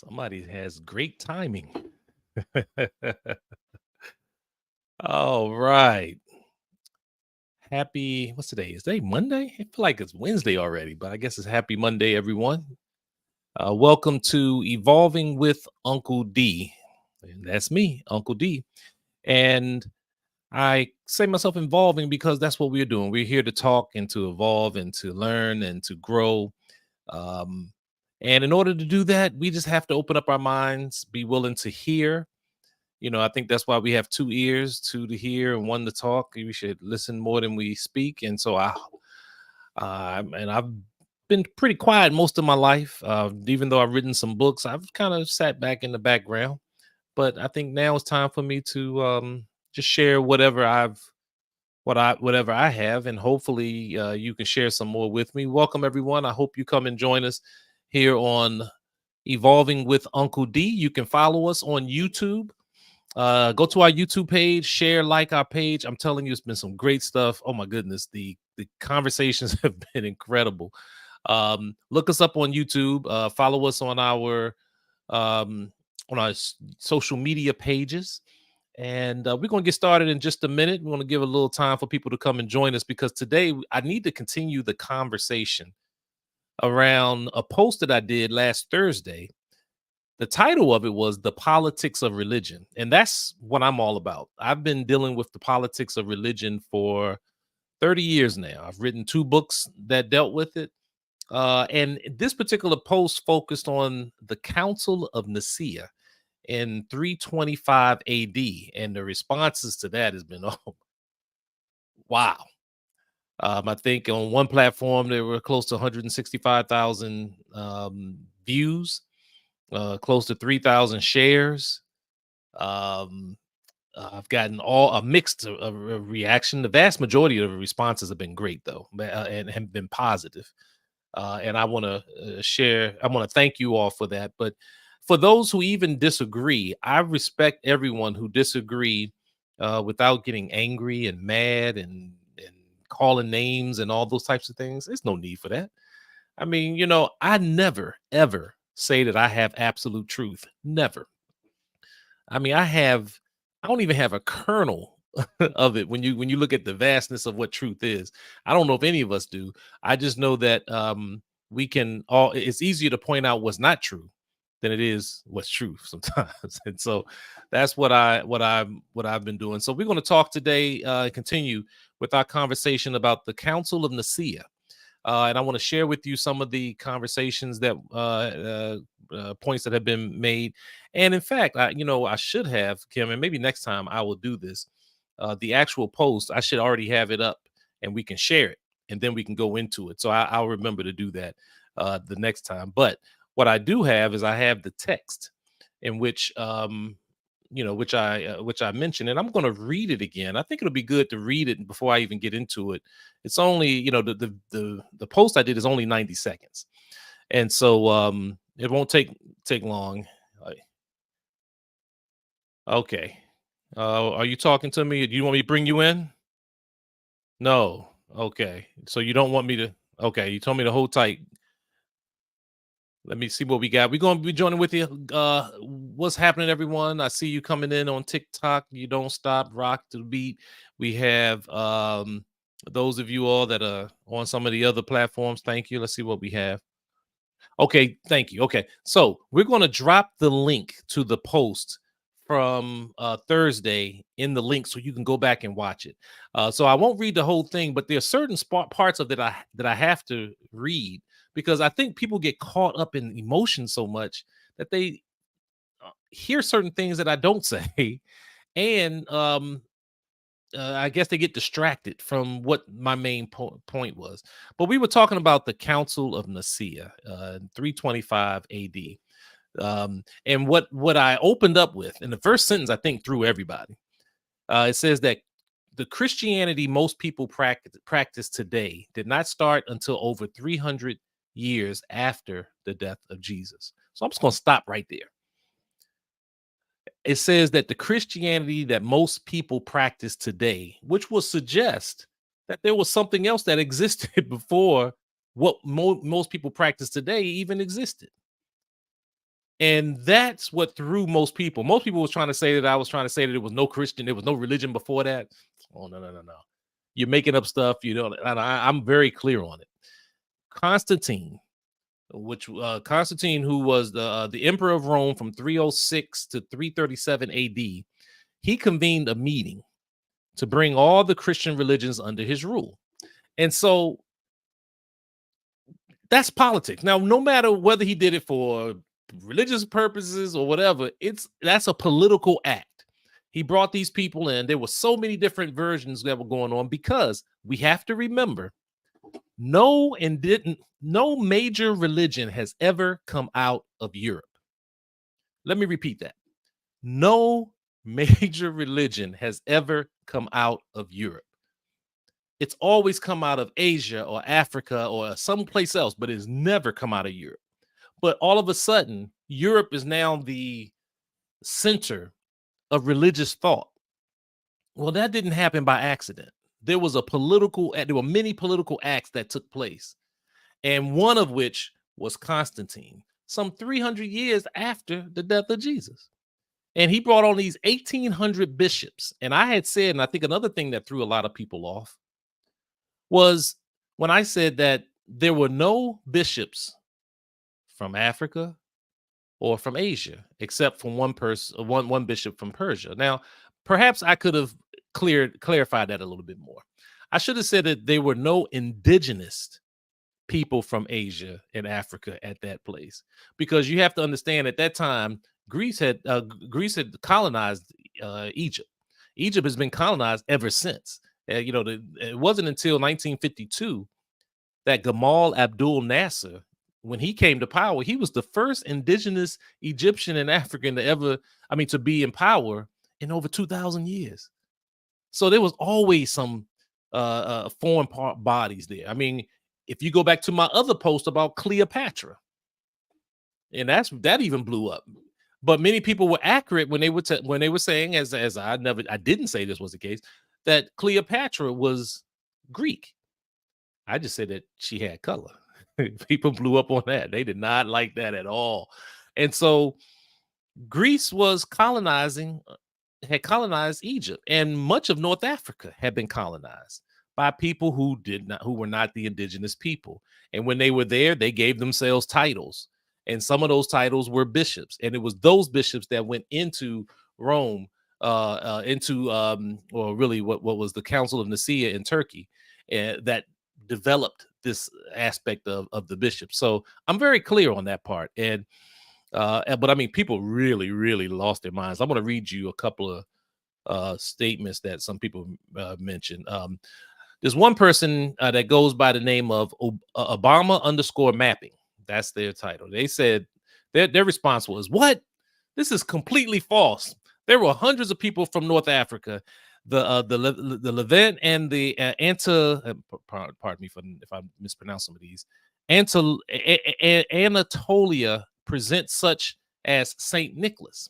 Somebody has great timing. All right. Happy, what's today? Is today Monday? I feel like it's Wednesday already, but I guess it's happy Monday, everyone. Welcome to Evolving with Uncle D. And that's me, Uncle D. And I say myself involving because that's what we're doing. We're here to talk and to evolve and to learn and to grow. Um, and in order to do that, we just have to open up our minds, be willing to hear. I think that's why we have two ears, two to hear and one to talk. We should listen more than we speak. And so I've been pretty quiet most of my life. Even though I've written some books, I've kind of sat back in the background. But I think now it's time for me to just share whatever I have, and hopefully you can share some more with me. Welcome everyone. I hope you come and join us here on Evolving with Uncle D. You can follow us on YouTube. Go to our YouTube page, share, like our page. I'm telling you, it's been some great stuff. Oh my goodness, the conversations have been incredible. Look us up on YouTube. Follow us um, on our social media pages, and we're going to get started in just a minute. We're going to give a little time for people to come and join us because today I need to continue the conversation around a post that I did last Thursday. The title of it was The Politics of Religion, and that's what I'm all about. I've been dealing with the politics of religion for 30 years now. I've written two books that dealt with it. And this particular post focused on the Council of Nicaea in 325 AD, and the responses to that has been, oh, wow. I think on one platform there were close to 165,000 views, close to 3,000 shares. Um, I've gotten all a mixed reaction. The vast majority of the responses have been great, though, and have been positive. And I want to share. I want to thank you all for that. But for those who even disagree, I respect everyone who disagree without getting angry and mad and calling names and all those types of things. There's no need for that. I mean, I never ever say that I have absolute truth. Never. I mean, I don't even have a kernel of it when you look at the vastness of what truth is. I don't know if any of us do. I just know that we can all it's easier to point out what's not true than it is what's true sometimes. And so that's what I've been doing. So we're going to talk today, continue with our conversation about the Council of Nicaea. And I want to share with you some of the conversations that points that have been made. And in fact, I should have, Kim, and maybe next time I will do this. The actual post, I should already have it up, and we can share it, and then we can go into it. So I'll remember to do that the next time. But what I do have is I have the text in which which I mentioned, and I'm going to read it again. I think it'll be good to read it before I even get into it. It's only, the post I did is only 90 seconds, and so it won't take long. Uh, Okay, are you talking to me? Do you want me to bring you in? No. Okay, so you don't want me to? Okay, you told me to hold tight. Let me see what we got. We're going to be joining with you. What's happening, everyone? I see you coming in on TikTok. You don't stop, rock to the beat. We have those of you all that are on some of the other platforms. Thank you. Let's see what we have. Okay, thank you. Okay, so we're going to drop the link to the post from Thursday in the link so you can go back and watch it. So I won't read the whole thing, but there are certain parts of it that I have to read because I think people get caught up in emotion so much that they hear certain things that I don't say, and I guess they get distracted from what my main point was. But we were talking about the Council of Nicaea, 325 AD, and what I opened up with in the first sentence, I think, threw everybody. It says that the Christianity most people practice today did not start until over 300 years after the death of Jesus. So I'm just going to stop right there. It says that the Christianity that most people practice today, which will suggest that there was something else that existed before what most people practice today even existed. And that's what threw most people. Most people was trying to say that I was trying to say that there was no Christian, there was no religion before that. Oh, no, no, no, no. You're making up stuff, you know, and I'm very clear on it. Constantine, Constantine, who was the emperor of Rome from 306 to 337 AD, he convened a meeting to bring all the Christian religions under his rule. And so that's politics. Now, no matter whether he did it for religious purposes or whatever, that's a political act. He brought these people in. There were so many different versions that were going on because we have to remember no major religion has ever come out of Europe. Let me repeat that. No major religion has ever come out of Europe. It's always come out of Asia or Africa or someplace else, but it's never come out of Europe. But all of a sudden, Europe is now the center of religious thought. Well, that didn't happen by accident. There were many political acts that took place, and one of which was Constantine, some 300 years after the death of Jesus. And he brought on these 1,800 bishops. And I had said, and I think another thing that threw a lot of people off was when I said that there were no bishops from Africa or from Asia, except for one bishop from Persia. Now, perhaps I could have clarified that a little bit more. I should have said that there were no indigenous people from Asia and Africa at that place, because you have to understand at that time Greece had colonized Egypt. Egypt has been colonized ever since. It wasn't until 1952 that Gamal Abdul Nasser, when he came to power, he was the first indigenous Egyptian and African to be in power in over 2,000 years. So there was always some foreign bodies there. I mean, if you go back to my other post about Cleopatra, and that even blew up. But many people were accurate when they were saying, as I didn't say this was the case, that Cleopatra was Greek. I just said that she had color. People blew up on that. They did not like that at all. And so Greece had colonized Egypt, and much of North Africa had been colonized by people who were not the indigenous people. And when they were there, they gave themselves titles. And some of those titles were bishops. And it was those bishops that went into Rome, or really what was the Council of Nicaea in Turkey, that developed this aspect of the bishop. So I'm very clear on that part. But I mean, people really, really lost their minds. I'm going to read you a couple of statements that some people mentioned. There's one person that goes by the name of Obama_mapping. That's their title. They said their response was, "What? This is completely false. There were hundreds of people from North Africa, the Levant and the pardon me if I mispronounce some of these. Anatolia present such as Saint Nicholas."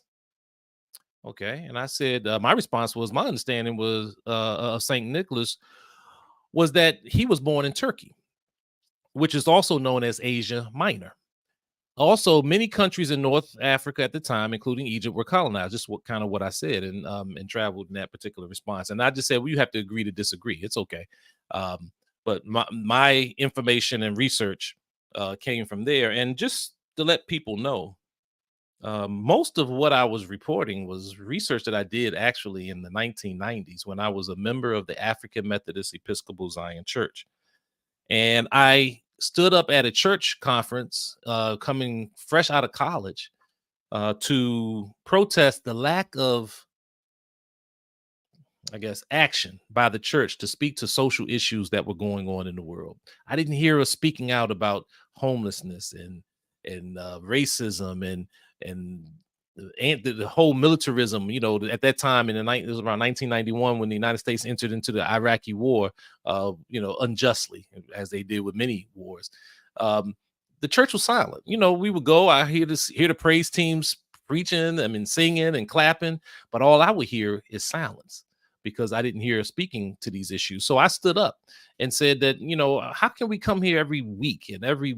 Okay, and I said my response was, my understanding was of Saint Nicholas was that he was born in Turkey, which is also known as Asia Minor. Also, many countries in North Africa at the time, including Egypt, were colonized. Just what I said, and traveled in that particular response. And I just said, well, you have to agree to disagree. It's okay. But my information and research came from there. And just to let people know, most of what I was reporting was research that I did actually in the 1990s when I was a member of the African Methodist Episcopal Zion Church. And I stood up at a church conference coming fresh out of college to protest the lack of, I guess, action by the church to speak to social issues that were going on in the world. I didn't hear us speaking out about homelessness and racism and the whole militarism. At that time it was around 1991 when the United States entered into the Iraqi war, unjustly, as they did with many wars. The church was silent. We would go. I hear the praise teams preaching, singing and clapping, but all I would hear is silence, because I didn't hear speaking to these issues. So I stood up and said that, how can we come here every week and every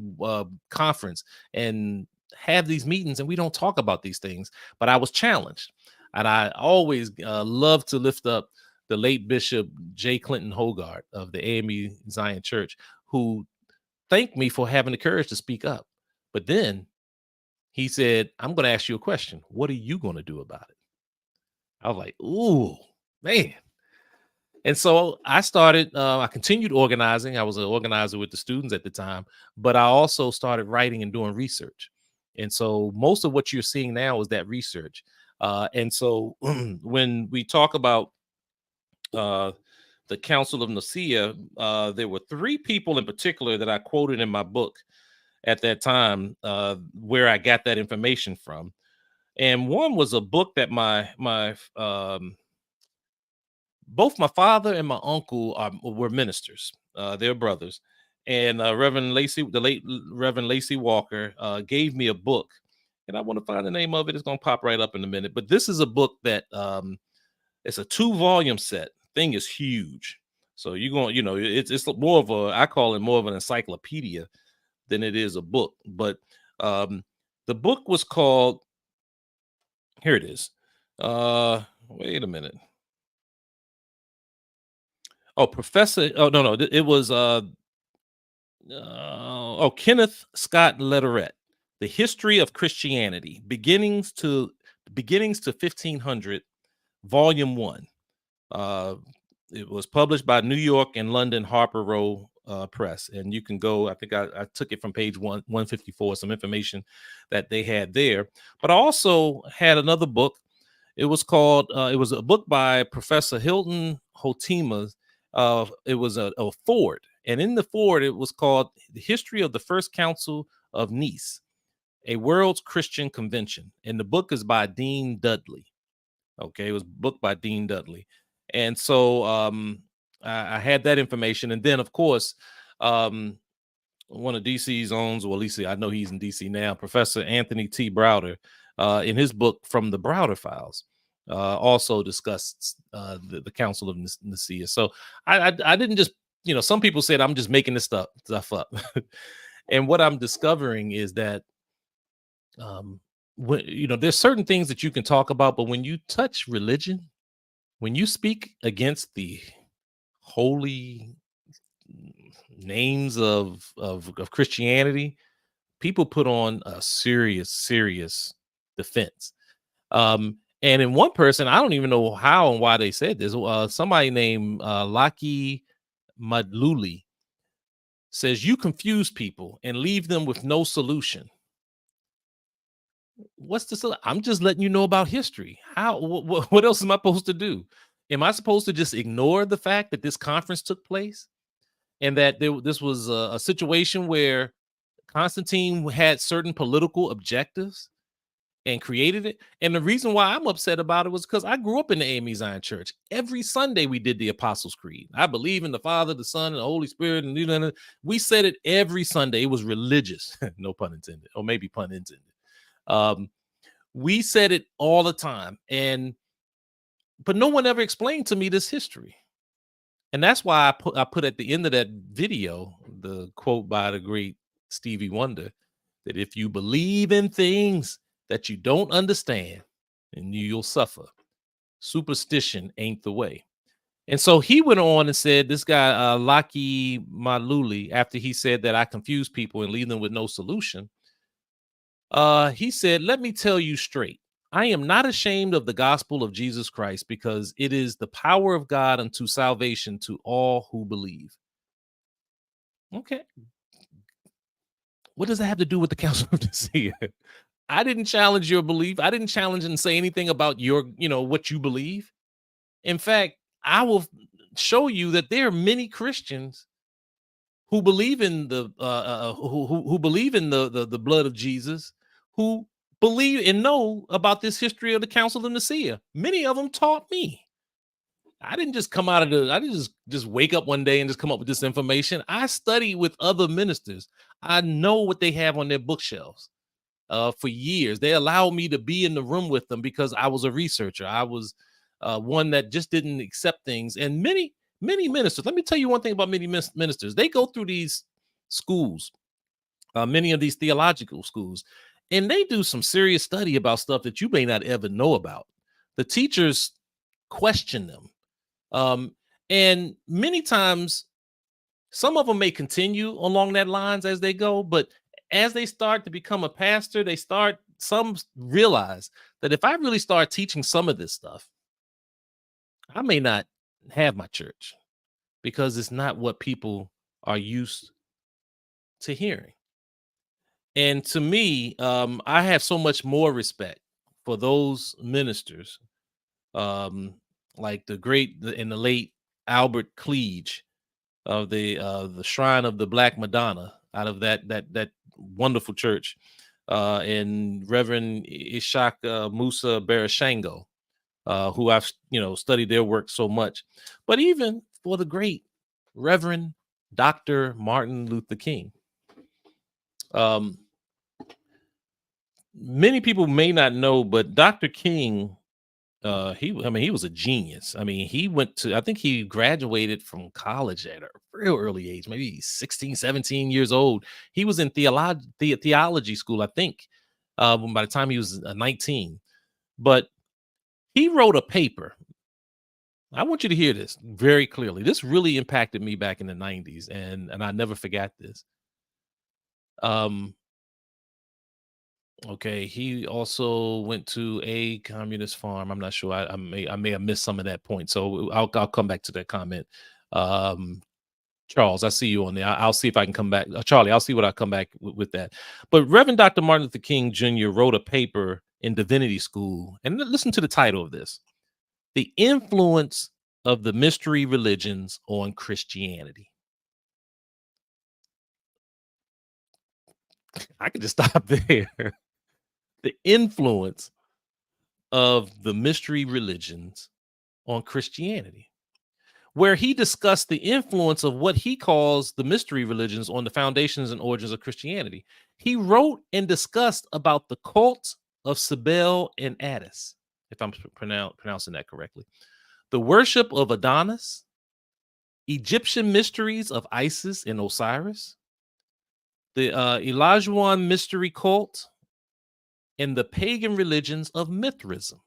conference and have these meetings and we don't talk about these things. But I was challenged, and I always love to lift up the late Bishop J. Clinton Hogarth of the AME Zion Church, who thanked me for having the courage to speak up. But then he said, I'm going to ask you a question. What are you going to do about it? I was like, ooh, man. And so I continued organizing. I was an organizer with the students at the time, but I also started writing and doing research. And so most of what you're seeing now is that research. And so when we talk about uh, the Council of Nicaea, there were three people in particular that I quoted in my book at that time, where I got that information from. And one was a book that my both my father and my uncle were ministers. They're brothers. And Reverend Lacey, the late Reverend Lacey Walker, gave me a book. And I want to find the name of it. It's going to pop right up in a minute. But this is a book that it's a 2-volume set. Thing is huge. So you're going, it's more of I call it more of an encyclopedia than it is a book. But the book was called, here it is. Wait a minute. Oh, Professor. Oh, no. It was Kenneth Scott Lederette, The History of Christianity, beginnings to 1500, Volume 1. It was published by New York and London Harper Row Press, and you can go. I think I took it from page 154. Some information that they had there, but I also had another book. It was called. It was a book by Professor Hilton Hotima. It was a foreword, and in the foreword, it was called "The History of the First Council of Nice, a World's Christian Convention," and the book is by Dean Dudley. Okay, it was booked by Dean Dudley, and so I had that information, and then of course, one of DC's owns, or at least I know he's in DC now, Professor Anthony T. Browder, in his book From the Browder Files, also discussed the Council of Nicaea. So I didn't just, some people said I'm just making this stuff up, and what I'm discovering is that there's certain things that you can talk about, but when you touch religion, when you speak against the holy names of Christianity, people put on a serious defense. And in one person, I don't even know how and why they said this. Somebody named Laki Madluli says, you confuse people and leave them with no solution. What's the I'm just letting you know about history. What else am I supposed to do? Am I supposed to just ignore the fact that this conference took place and that this was a situation where Constantine had certain political objectives and created it? And the reason why I'm upset about it was because I grew up in the AME Zion Church. Every Sunday we did the Apostles' Creed. I believe in the Father, the Son, and the Holy Spirit, and we said it every Sunday. It was religious, no pun intended, or maybe pun intended. We said it all the time, but no one ever explained to me this history. And that's why I put at the end of that video the quote by the great Stevie Wonder, that if you believe in things that you don't understand, then you'll suffer. Superstition ain't the way. And so he went on and said, this guy, Laki Maluli, after he said that I confuse people and leave them with no solution, he said, let me tell you straight. I am not ashamed of the gospel of Jesus Christ, because it is the power of God unto salvation to all who believe. Okay. What does that have to do with the Council of Nicaea? I didn't challenge your belief. I didn't challenge and say anything about your, what you believe. In fact, I will show you that there are many Christians who believe in the who believe in the blood of Jesus, who believe and know about this history of the Council of Nicaea. Many of them taught me. I didn't just come out of I didn't just wake up one day and just come up with this information. I studied with other ministers. I know what they have on their bookshelves for years. They allowed me to be in the room with them because I was a researcher. I was one that just didn't accept things. And many ministers, let me tell you one thing about many ministers. They go through these schools, many of these theological schools, and they do some serious study about stuff that you may not ever know about. The teachers question them. Um, and many times, some of them may continue along that lines as they go, but as they start to become a pastor, some realize that if I really start teaching some of this stuff, I may not have my church because it's not what people are used to hearing. And to me, I have so much more respect for those ministers, um, like and the late Albert Cleage of the Shrine of the Black Madonna out of that wonderful church, and Reverend Ishak Musa Barashango, who I've studied their work so much, but even for the great Reverend Dr. Martin Luther King. Um, Many people may not know, but Dr. King, he was a genius. I mean, I think he graduated from college at a real early age, maybe 16, 17 years old. He was in theology school, I think, by the time he was 19. But he wrote a paper. I want you to hear this very clearly. This really impacted me back in the 90s, and I never forgot this. Um, Okay, he also went to a communist farm. I'm not sure. I may have missed some of that point. So I'll come back to that comment. Um, Charles, I see you on there. I'll see if I can come back. Charlie, I'll see what I come back with that. But Reverend Dr. Martin Luther King Jr. wrote a paper in divinity school, and listen to the title of this: "The Influence of the Mystery Religions on Christianity." I could just stop there. The influence of the mystery religions on Christianity, where he discussed the influence of what he calls the mystery religions on the foundations and origins of Christianity. He wrote and discussed about the cult of Cybele and Attis, if I'm pronouncing that correctly, the worship of Adonis, Egyptian mysteries of Isis and Osiris, the Elajuan mystery cult, and the pagan religions of Mithraism.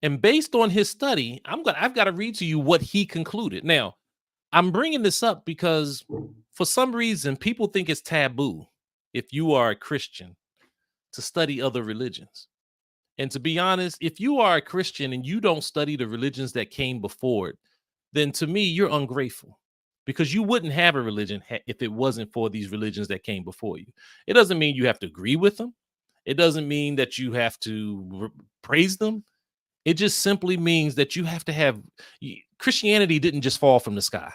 And based on his study, I've got to read to you what he concluded. Now, I'm bringing this up because for some reason people think it's taboo if you are a Christian to study other religions. And to be honest, if you are a Christian and you don't study the religions that came before it, then to me you're ungrateful because you wouldn't have a religion if it wasn't for these religions that came before you. It doesn't mean you have to agree with them. It doesn't mean that you have to praise them. It just simply means that you have to have Christianity didn't just fall from the sky.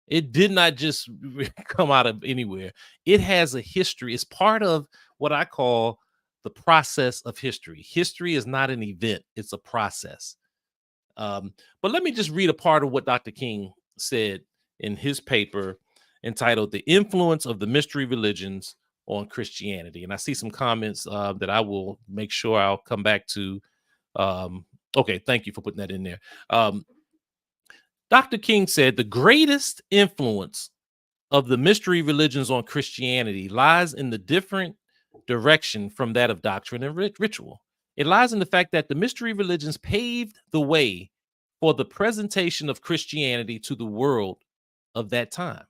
It did not just come out of anywhere. It has a history. It's part of what I call the process of history. History is not an event, it's a process. But let me just read a part of what Dr. King said in his paper entitled "The Influence of the Mystery Religions on Christianity." And I see some comments that I will make sure I'll come back to. Okay, thank you for putting that in there. Dr. King said the greatest influence of the mystery religions on Christianity lies in the different direction from that of doctrine and ritual. It lies in the fact that the mystery religions paved the way for the presentation of Christianity to the world of that time.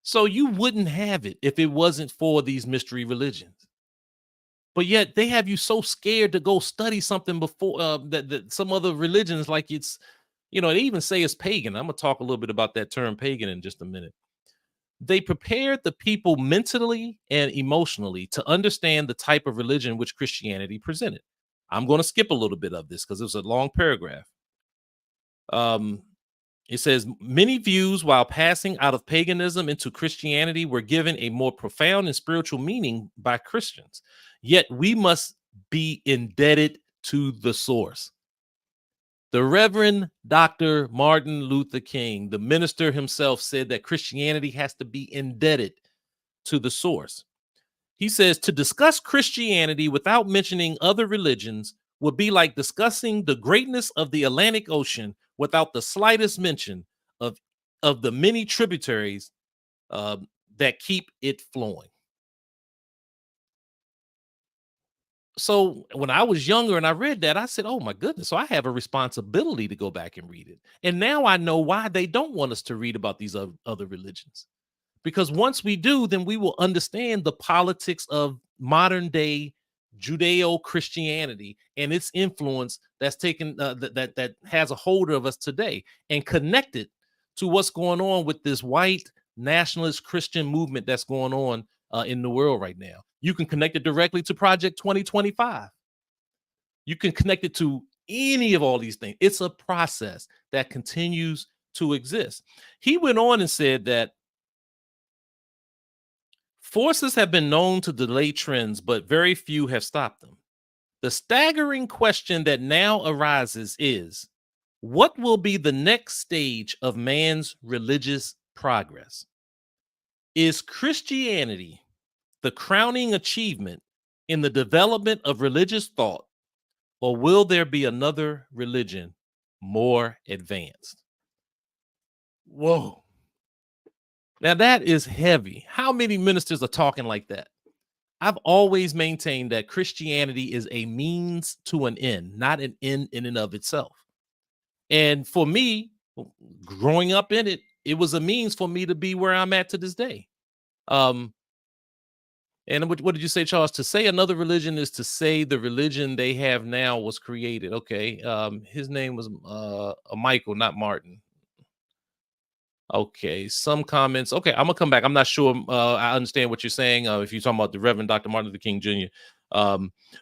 So you wouldn't have it if it wasn't for these mystery religions. But yet they have you so scared to go study something before that some other religions, like it's, they even say it's pagan. I'm gonna talk a little bit about that term pagan in just a minute. They prepared the people mentally and emotionally to understand the type of religion which Christianity presented. I'm going to skip a little bit of this because it was a long paragraph. Um, it says many views while passing out of paganism into Christianity were given a more profound and spiritual meaning by Christians. Yet we must be indebted to the source. The Reverend Dr. Martin Luther King, the minister himself, said that Christianity has to be indebted to the source. He says to discuss Christianity without mentioning other religions would be like discussing the greatness of the Atlantic Ocean without the slightest mention of, of the many tributaries that keep it flowing. So when I was younger and I read that, I said, "Oh my goodness!" So I have a responsibility to go back and read it. And now I know why they don't want us to read about these other religions. Because once we do, then we will understand the politics of modern day Judeo Christianity and its influence that's taken that has a hold of us today, and connect it to what's going on with this white nationalist Christian movement that's going on in the world right now. You can connect it directly to Project 2025. You can connect it to any of all these things. It's a process that continues to exist. He went on and said that forces have been known to delay trends, but very few have stopped them. The staggering question that now arises is, what will be the next stage of man's religious progress? Is Christianity the crowning achievement in the development of religious thought, or will there be another religion more advanced? Whoa. Now that is heavy. How many ministers are talking like that? I've always maintained that Christianity is a means to an end, not an end in and of itself. And for me, growing up in it, it was a means for me to be where I'm at to this day. Um, and what did you say, Charles? To say another religion is to say the religion they have now was created. Okay. His name was Michael, not Martin. Okay, some comments. Okay, I'm gonna come back. I'm not sure. I understand what you're saying. If you're talking about the Reverend Dr. Martin Luther King Jr.,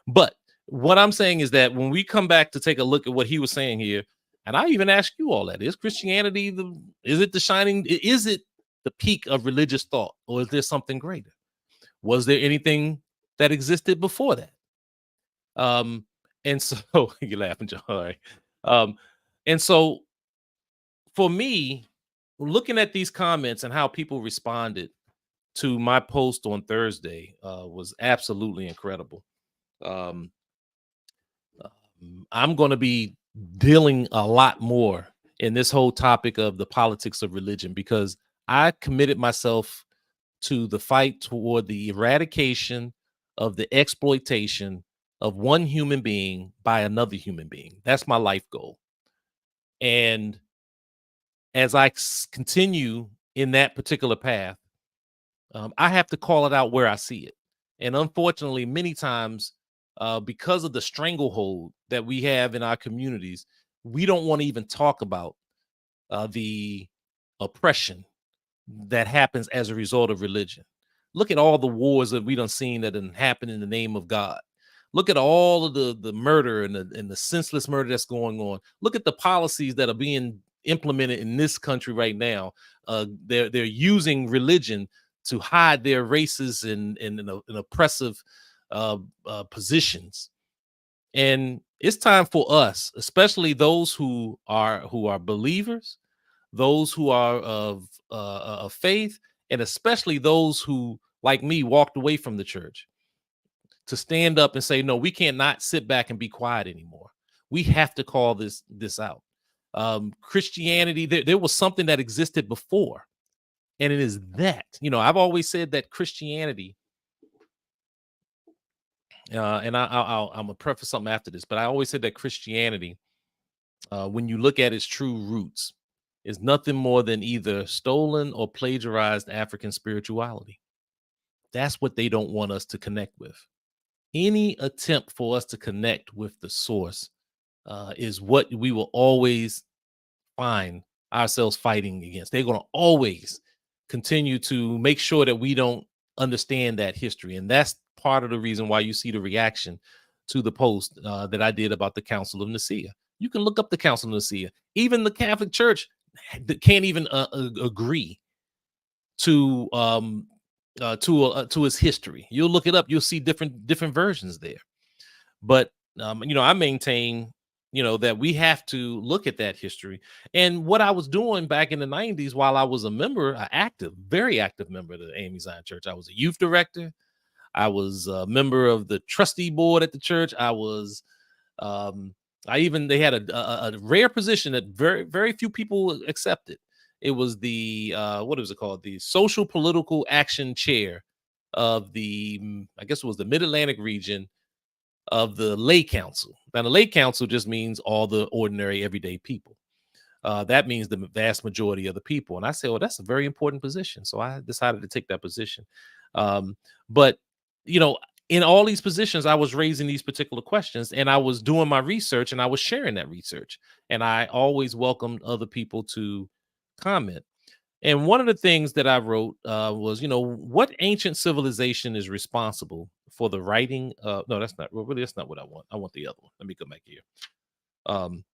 but what I'm saying is that when we come back to take a look at what he was saying here, and I even ask you all that: is Christianity is it the shining? Is it the peak of religious thought, or is there something greater? Was there anything that existed before that? Um, and so you're laughing, John. All right. Um, and so for me, looking at these comments and how people responded to my post on Thursday was absolutely incredible. Um, I'm going to be dealing a lot more in this whole topic of the politics of religion because I committed myself to the fight toward the eradication of the exploitation of one human being by another human being. That's my life goal. And as I continue in that particular path, I have to call it out where I see it. And unfortunately, many times, because of the stranglehold that we have in our communities, we don't want to even talk about the oppression that happens as a result of religion. Look at all the wars that we done seen that done happen in the name of God. Look at all of the murder and the senseless murder that's going on. Look at the policies that are being implemented in this country right now. They're using religion to hide their races in oppressive positions. And it's time for us, especially those who are believers, those who are of faith, and especially those who, like me, walked away from the church, to stand up and say, no, we can't not sit back and be quiet anymore. We have to call this out. Christianity, there was something that existed before, and it is that, I've always said that Christianity, and I'm gonna preface something after this, but I always said that Christianity, when you look at its true roots, is nothing more than either stolen or plagiarized African spirituality. That's what they don't want us to connect with. Any attempt for us to connect with the source is what we will always find ourselves fighting against. They're going to always continue to make sure that we don't understand that history. And that's part of the reason why you see the reaction to the post that I did about the Council of Nicaea. You can look up the Council of Nicaea. Even the Catholic Church can't even agree to to its history. You'll look it up. You'll see different versions there. But I maintain, that we have to look at that history. And what I was doing back in the 90s while I was a member, an active, very active member of the AME Zion Church, I was a youth director. I was a member of the trustee board at the church. I was, they had a rare position that very few people accepted. It was the, what is it called? The social political action chair of I guess it was the Mid-Atlantic region of the lay council. Now, the lay council just means all the ordinary, everyday people. That means the vast majority of the people. And I said, well, that's a very important position. So I decided to take that position. But, you know, in all these positions, I was raising these particular questions and I was doing my research and I was sharing that research. And I always welcomed other people to comment. And one of the things that I wrote was, what ancient civilization is responsible for the writing? No, that's not really, that's not what I want. I want the other one. Let me go back here. Um,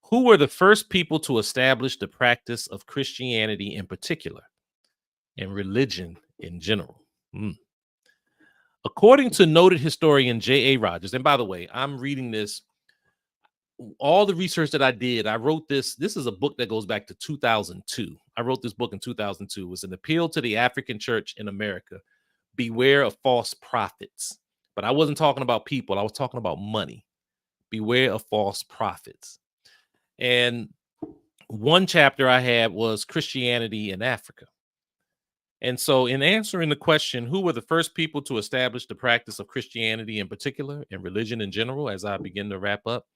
who were the first people to establish the practice of Christianity in particular and religion in general? Mm. According to noted historian J.A. Rogers, and by the way, I'm reading this, all the research that I did, I wrote this. This is a book that goes back to 2002. I wrote this book in 2002. It was an appeal to the African church in America. Beware of false prophets. But I wasn't talking about people. I was talking about money. Beware of false prophets. And one chapter I had was Christianity in Africa. And so, in answering the question, who were the first people to establish the practice of Christianity in particular and religion in general, as I begin to wrap up,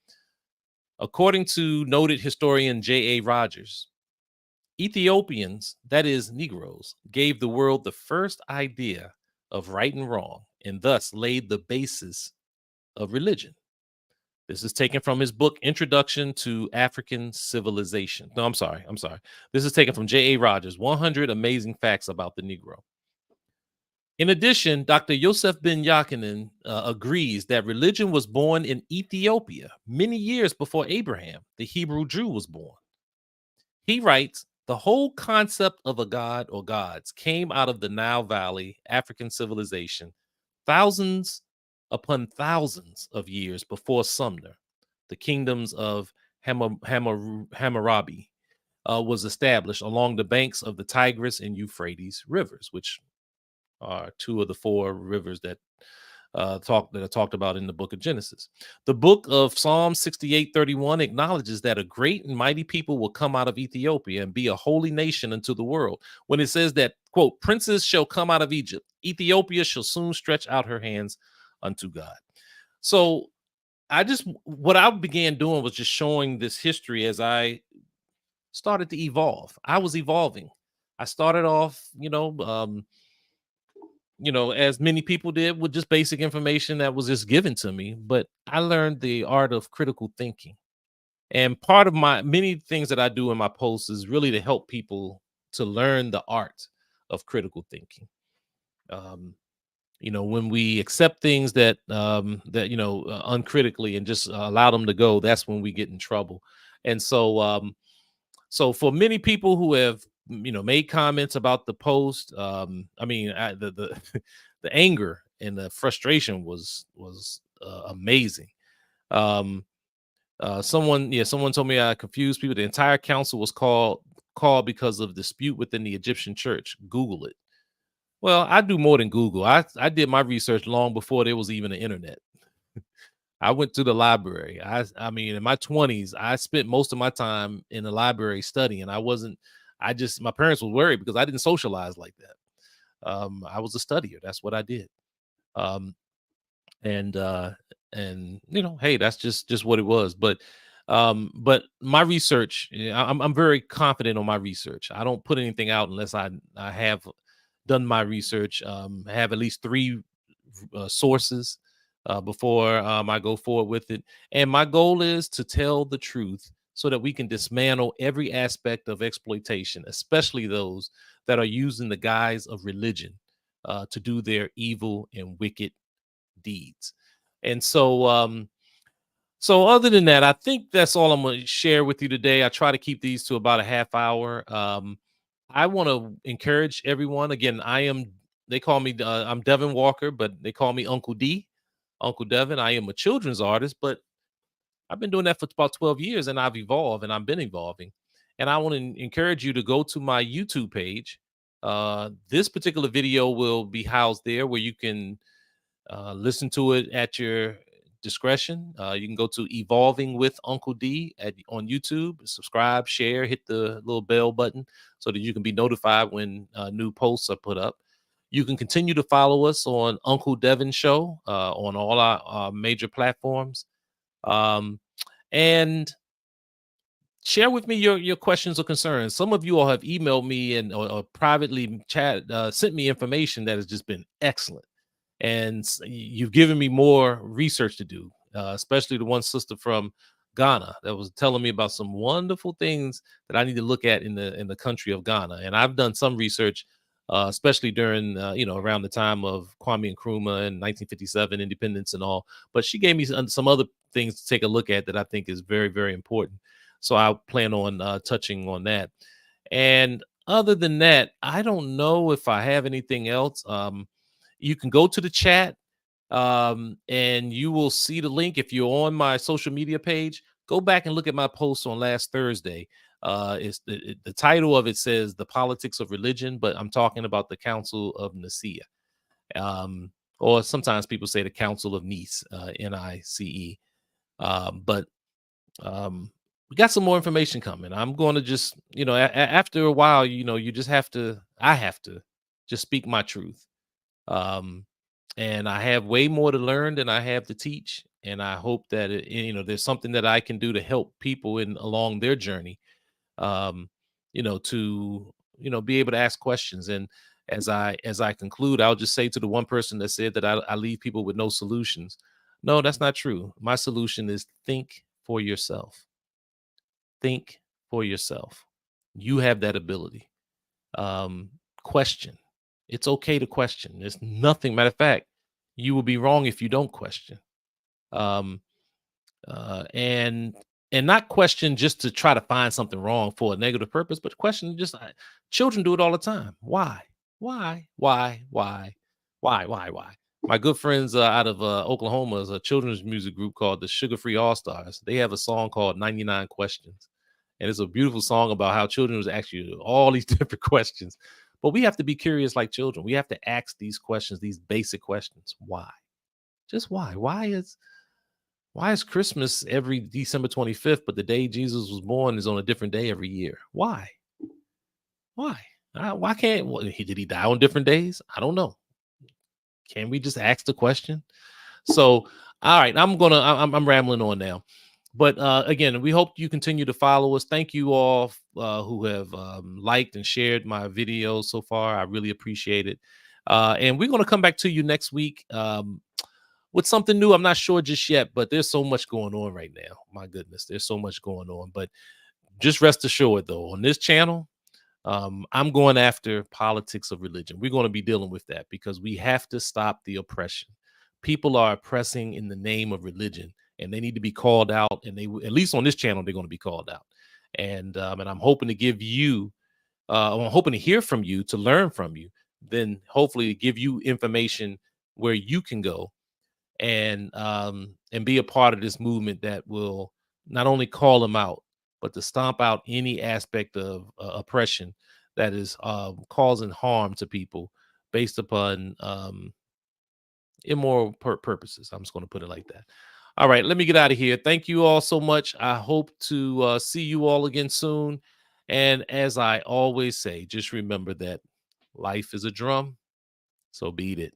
according to noted historian J.A. Rogers, Ethiopians, that is, Negroes, gave the world the first idea of right and wrong and thus laid the basis of religion. This is taken from his book, Introduction to African Civilization. No, I'm sorry. This is taken from J.A. Rogers, 100 Amazing Facts About the Negro. In addition, Dr. Yosef Ben Yakinen agrees that religion was born in Ethiopia many years before Abraham, the Hebrew Jew, was born. He writes, the whole concept of a god or gods came out of the Nile Valley, African civilization, thousands upon thousands of years before Sumner, the kingdoms of Hammurabi was established along the banks of the Tigris and Euphrates rivers, which are two of the four rivers that are talked about in the book of Genesis. The book of Psalm 68:31 acknowledges that a great and mighty people will come out of Ethiopia and be a holy nation unto the world. When it says that, quote, princes shall come out of Egypt, Ethiopia shall soon stretch out her hands unto God. So what I began doing was just showing this history as I started to evolve. I was evolving. I started off, as many people did, with just basic information that was just given to me. But I learned the art of critical thinking. And part of my many things that I do in my posts is really to help people to learn the art of critical thinking. Um, when we accept things uncritically and just allow them to go, that's when we get in trouble. And so for many people who have made comments about the post, the the anger and the frustration was amazing. um someone told me I confused people. The entire council was called because of dispute within the Egyptian church. Google it. Well, I do more than Google. I did my research long before there was even an internet. I went to the library. I mean, in my 20s, I spent most of my time in the library studying. My parents were worried because I didn't socialize like that. I was a studier. That's what I did. Um, and hey, that's just what it was. But my research, I'm very confident on my research. I don't put anything out unless I have done my research. I have at least three sources before I go forward with it. And my goal is to tell the truth so that we can dismantle every aspect of exploitation, especially those that are using the guise of religion to do their evil and wicked deeds. And so other than that, I think that's all I'm going to share with you today. I try to keep these to about a half hour. I want to encourage everyone. Again, they call me, I'm Devin Walker, but they call me Uncle D, Uncle Devin. I am a children's artist, but I've been doing that for about 12 years and I've evolved and I've been evolving. And I want to encourage you to go to my YouTube page. This particular video will be housed there where you can listen to it at your discretion. You can go to Evolving with Uncle D on YouTube, subscribe, share, hit the little bell button so that you can be notified when new posts are put up. You can continue to follow us on Uncle Devin Show on all our major platforms. Um, and share with me your questions or concerns. Some of you all have emailed me and or privately chat sent me information that has just been excellent, and you've given me more research to do, especially the one sister from Ghana that was telling me about some wonderful things that I need to look at in the country of Ghana. And I've done some research, especially during around the time of Kwame Nkrumah and 1957 independence and all. But she gave me some other things to take a look at that I think is very, very important. So I plan on touching on that. And other than that, I don't know if I have anything else. You can go to the chat, and you will see the link. If you're on my social media page, go back and look at my post on last Thursday. It's the title of it says "The Politics of Religion," but I'm talking about the Council of Nicaea, um, or sometimes people say the Council of Nice, Nice. But we got some more information coming. I'm going to just, after a while, you just have to, I have to just speak my truth. Um, and I have way more to learn than I have to teach. And I hope that there's something that I can do to help people in along their journey. Um, to be able to ask questions. And as I conclude, I'll just say to the one person that said that I leave people with no solutions. No, that's not true. My solution is think for yourself. Think for yourself. You have that ability. Um, question. It's okay to question. There's nothing. Matter of fact, you will be wrong if you don't question. Um, and not question just to try to find something wrong for a negative purpose, but question just children do it all the time. Why? Why? Why? Why? Why? Why? Why? My good friends out of Oklahoma is a children's music group called the Sugar Free All Stars. They have a song called 99 Questions. And it's a beautiful song about how children was actually all these different questions. But we have to be curious like children. We have to ask these questions, these basic questions. Why? Just why? Why is Christmas every December 25th, but the day Jesus was born is on a different day every year? Why? Why? Why can't did he die on different days? I don't know. Can we just ask the question? So, all right, I'm rambling on now. But again, we hope you continue to follow us. Thank you all who have liked and shared my videos so far. I really appreciate it. And we're going to come back to you next week with something new. I'm not sure just yet, but there's so much going on right now. My goodness, there's so much going on. But just rest assured, though, on this channel, I'm going after politics of religion. We're going to be dealing with that because we have to stop the oppression. People are oppressing in the name of religion, and they need to be called out. And at least on this channel, they're going to be called out. And I'm hoping to give you, I'm hoping to hear from you, to learn from you, then hopefully give you information where you can go and be a part of this movement that will not only call them out, but to stomp out any aspect of oppression that is causing harm to people based upon immoral purposes. I'm just going to put it like that. All right, let me get out of here. Thank you all so much. I hope to see you all again soon. And as I always say, just remember that life is a drum, so beat it.